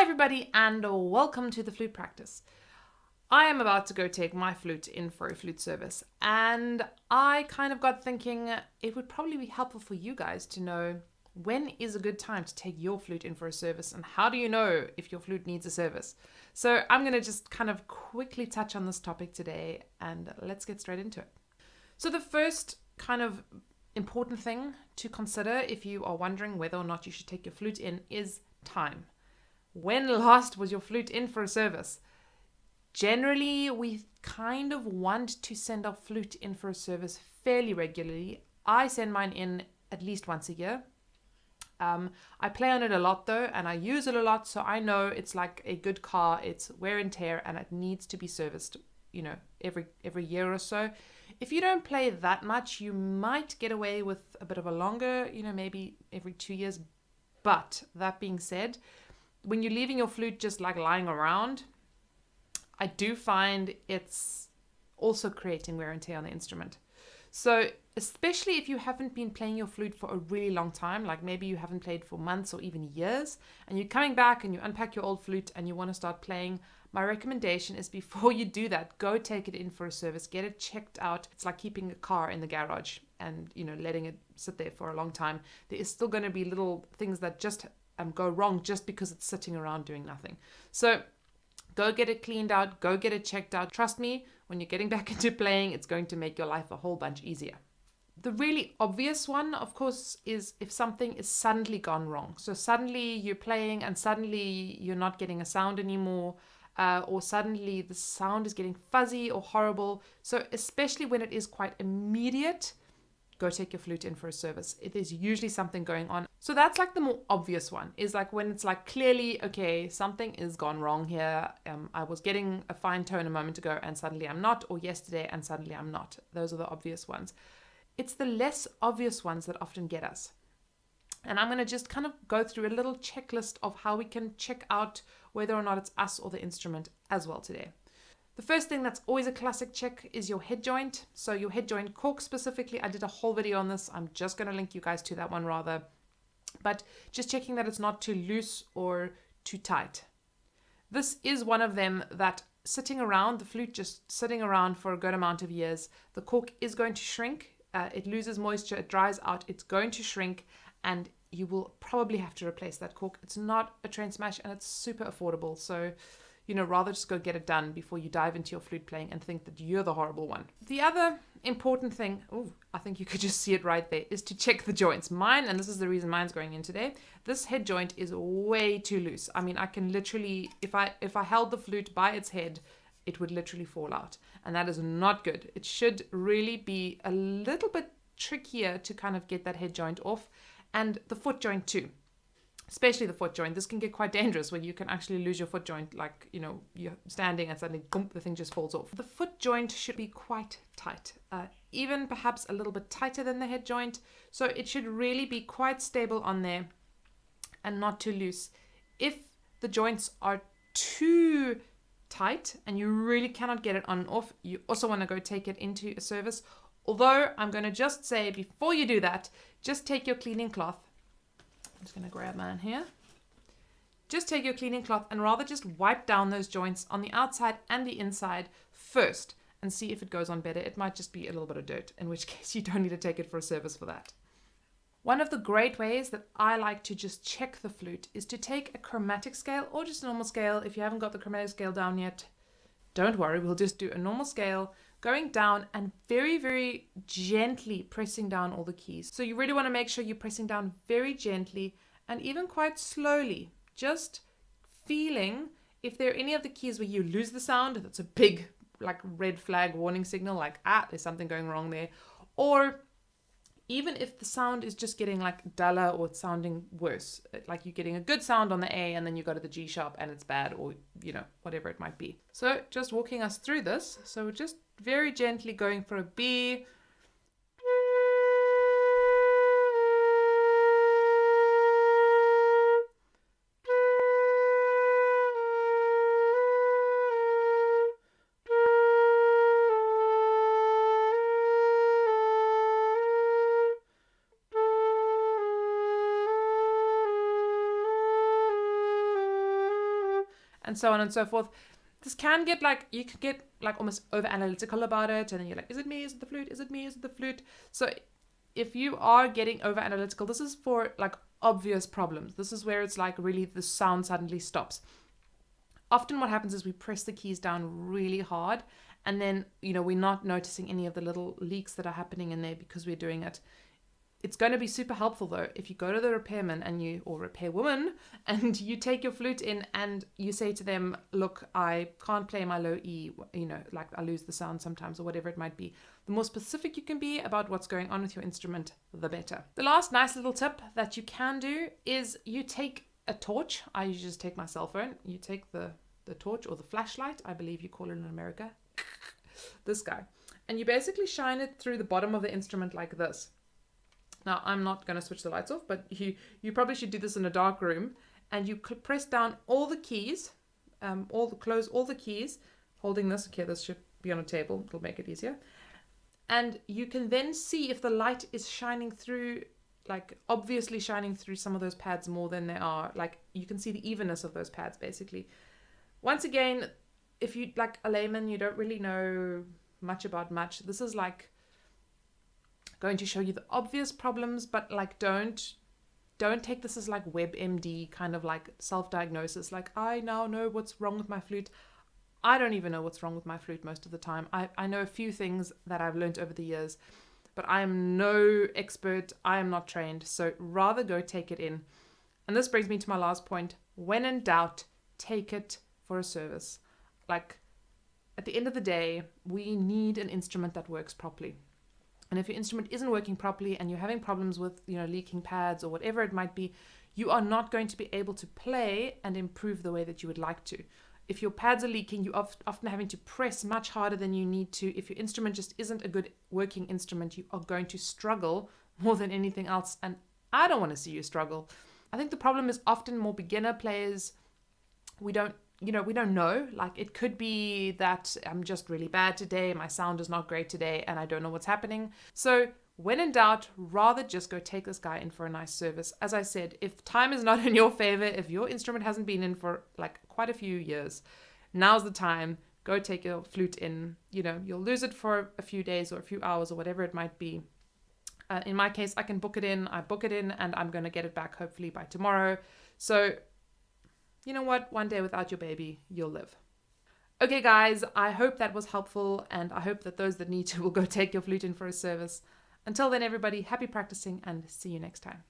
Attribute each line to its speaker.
Speaker 1: everybody and welcome to the Flute Practice. I am about to go take my flute in for a flute service, and I kind of got thinking it would probably be helpful for you guys to know when is a good time to take your flute in for a service, and how do you know if your flute needs a service. So I'm going to just kind of quickly touch on this topic today, and let's get straight into it. So the first kind of important thing to consider if you are wondering whether or not you should take your flute in is time. When last was your flute in for a service? Generally, we kind of want to send our flute in for a service fairly regularly. I send mine in at least once a year. I play on it a lot though, and I use it a lot, so I know it's like a good car. It's wear and tear, and it needs to be serviced, every year or so. If you don't play that much, you might get away with a bit of a longer, maybe every 2 years. But that being said, when you're leaving your flute just like lying around, I do find it's also creating wear and tear on the instrument. So especially if you haven't been playing your flute for a really long time, like maybe you haven't played for months or even years, and you're coming back and you unpack your old flute and you want to start playing, my recommendation is before you do that, go take it in for a service, get it checked out. It's like keeping a car in the garage and, letting it sit there for a long time. There is still going to be little things that just go wrong just because it's sitting around doing nothing. So go get it cleaned out, go get it checked out. Trust me, when you're getting back into playing, it's going to make your life a whole bunch easier. The really obvious one, of course, is if something is suddenly gone wrong. So suddenly you're playing and suddenly you're not getting a sound anymore, or suddenly the sound is getting fuzzy or horrible. So especially when it is quite immediate, go take your flute in for a service. It is usually something going on. So that's like the more obvious one, is like when it's like clearly, okay, something is gone wrong here. I was getting a fine tone a moment ago and suddenly I'm not, or yesterday and suddenly I'm not. Those are the obvious ones. It's the less obvious ones that often get us. And I'm going to just kind of go through a little checklist of how we can check out whether or not it's us or the instrument as well today. The first thing that's always a classic check is your head joint. So your head joint cork specifically, I did a whole video on this. I'm just going to link you guys to that one rather. But just checking that it's not too loose or too tight. This is one of them that sitting around, the flute just sitting around for a good amount of years, the cork is going to shrink. It loses moisture, it dries out, it's going to shrink, and you will probably have to replace that cork. It's not a train smash and it's super affordable. So rather just go get it done before you dive into your flute playing and think that you're the horrible one. The other important thing, I think you could just see it right there, is to check the joints. Mine, and this is the reason mine's going in today, this head joint is way too loose. I mean, I can literally, if I held the flute by its head, it would literally fall out. And that is not good. It should really be a little bit trickier to kind of get that head joint off. And the foot joint too. Especially the foot joint. This can get quite dangerous when you can actually lose your foot joint, like, you're standing and suddenly, boom, the thing just falls off. The foot joint should be quite tight, even perhaps a little bit tighter than the head joint. So it should really be quite stable on there and not too loose. If the joints are too tight and you really cannot get it on and off, you also want to go take it into a service. Although I'm going to just say before you do that, just take your cleaning cloth. I'm just going to grab mine here. Just take your cleaning cloth and rather just wipe down those joints on the outside and the inside first and see if it goes on better. It might just be a little bit of dirt, in which case you don't need to take it for a service for that. One of the great ways that I like to just check the flute is to take a chromatic scale or just a normal scale. If you haven't got the chromatic scale down yet, don't worry, we'll just do a normal scale, going down and very, very gently pressing down all the keys. So you really want to make sure you're pressing down very gently and even quite slowly, just feeling if there are any of the keys where you lose the sound. That's a big like red flag warning signal, like, there's something going wrong there. Or even if the sound is just getting like duller or it's sounding worse, like you're getting a good sound on the A and then you go to the G sharp and it's bad, or whatever it might be. So just walking us through this. So just very gently going for a B. and so on and so forth. This can get like, you can get like almost over analytical about it, and then you're like, is it me? Is it the flute? Is it me? Is it the flute? So if you are getting over analytical, this is for like obvious problems. This is where it's like really the sound suddenly stops. Often what happens is we press the keys down really hard, and then, we're not noticing any of the little leaks that are happening in there because we're doing it. It's going to be super helpful though if you go to the repairman or repairwoman, and you take your flute in and you say to them, look, I can't play my low E, like I lose the sound sometimes, or whatever it might be. The more specific you can be about what's going on with your instrument, the better. The last nice little tip that you can do is you take a torch. I usually just take my cell phone. You take the torch, or the flashlight, I believe you call it in America, this guy, and you basically shine it through the bottom of the instrument like this. Now, I'm not going to switch the lights off, but you probably should do this in a dark room, and you could press down all the keys, close all the keys, holding this. Okay, this should be on a table. It'll make it easier. And you can then see if the light is shining through, like obviously shining through some of those pads more than they are. Like you can see the evenness of those pads, basically. Once again, if you like a layman, you don't really know much about much. This is like going to show you the obvious problems, but like don't take this as like WebMD kind of like self-diagnosis. Like, I now know what's wrong with my flute. I don't even know what's wrong with my flute most of the time. I know a few things that I've learned over the years, but I am no expert. I am not trained. So rather go take it in. And this brings me to my last point. When in doubt, take it for a service. Like, at the end of the day, we need an instrument that works properly. And if your instrument isn't working properly and you're having problems with, leaking pads or whatever it might be, you are not going to be able to play and improve the way that you would like to. If your pads are leaking, you're often having to press much harder than you need to. If your instrument just isn't a good working instrument, you are going to struggle more than anything else. And I don't want to see you struggle. I think the problem is often more beginner players. We don't know. Like, it could be that I'm just really bad today, my sound is not great today, and I don't know what's happening. So when in doubt, rather just go take this guy in for a nice service. As I said, if time is not in your favor, if your instrument hasn't been in for like quite a few years, now's the time. Go take your flute in. You'll lose it for a few days or a few hours or whatever it might be. In my case, I can book it in. I book it in, and I'm going to get it back hopefully by tomorrow. So you know what? One day without your baby, you'll live. Okay, guys, I hope that was helpful, and I hope that those that need to will go take your flute in for a service. Until then, everybody, happy practicing, and see you next time.